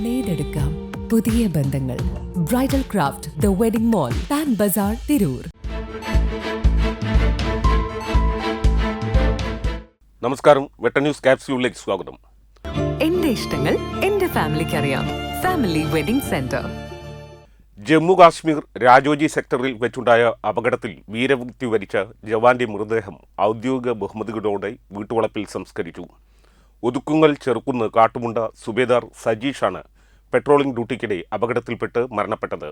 നേടെടുക്കാം പുതിയ ബന്ധങ്ങൾ. Bridal craft the wedding mall, Pan Bazar, Tirur. നമസ്കാരം. വെട്ട ന്യൂസ് ക്യാപ്സ്യൂളിലേക്ക് സ്വാഗതം. എന്റെ ഇഷ്ടങ്ങൾ എന്റെ ഫാമിലിക്ക് അറിയാം. Family wedding centre. Jammu Kashmir Rajoji സെക്ടറിൽ വെച്ചുണ്ടായ അപകടത്തിൽ വീരമൃത്യു വരിച്ച ജവാന്റെ മൃതദേഹം ഔദ്യോഗിക ബഹുമതികളോടെ വീട്ടുവളപ്പിൽ സംസ്കരിച്ചു. ഒതുക്കുങ്ങൽ ചെറുക്കുന്ന് കാട്ടുമുണ്ട സുബേദാർ സജീഷാണ് പെട്രോളിംഗ് ഡ്യൂട്ടിക്കിടെ അപകടത്തിൽപ്പെട്ട് മരണപ്പെട്ടത്.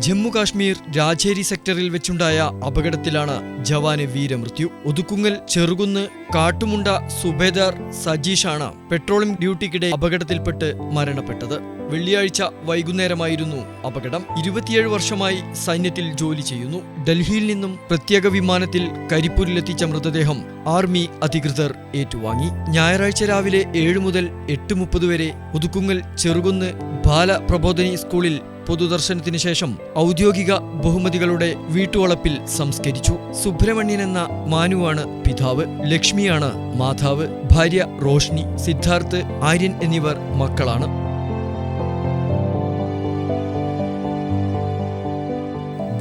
ജമ്മു കാശ്മീർ രാജേരി സെക്ടറിൽ വെച്ചുണ്ടായ അപകടത്തിലാണ് ജവാന് വീരമൃത്യു. ഒതുക്കുങ്ങൽ ചെറുകുന്ന് കാട്ടുമുണ്ട സുബേദാർ സജീഷാണ് പെട്രോളിംഗ് ഡ്യൂട്ടിക്കിടെ അപകടത്തിൽപ്പെട്ട് മരണപ്പെട്ടത്. വെള്ളിയാഴ്ച വൈകുന്നേരമായിരുന്നു അപകടം. 27 വർഷമായി സൈന്യത്തിൽ ജോലി ചെയ്യുന്നു. ഡൽഹിയിൽ നിന്നും പ്രത്യേക വിമാനത്തിൽ കരിപ്പൂരിലെത്തിച്ച മൃതദേഹം ആർമി അധികൃതർ ഏറ്റുവാങ്ങി. ഞായറാഴ്ച രാവിലെ 7 മുതൽ 8:30 വരെ ഒതുക്കുങ്ങൽ ചെറുകുന്ന് ബാല പ്രബോധിനി സ്കൂളിൽ പൊതുദർശനത്തിന് ശേഷം ഔദ്യോഗിക ബഹുമതികളുടെ വീട്ടുവളപ്പിൽ സംസ്കരിച്ചു. സുബ്രഹ്മണ്യൻ എന്ന മാനുവാണ് പിതാവ്. ലക്ഷ്മിയാണ് മാതാവ്. ഭാര്യ റോഷ്നി, സിദ്ധാർത്ഥ്, ആര്യൻ എന്നിവർ മക്കളാണ്.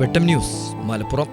വെട്ടം ന്യൂസ്, മലപ്പുറം.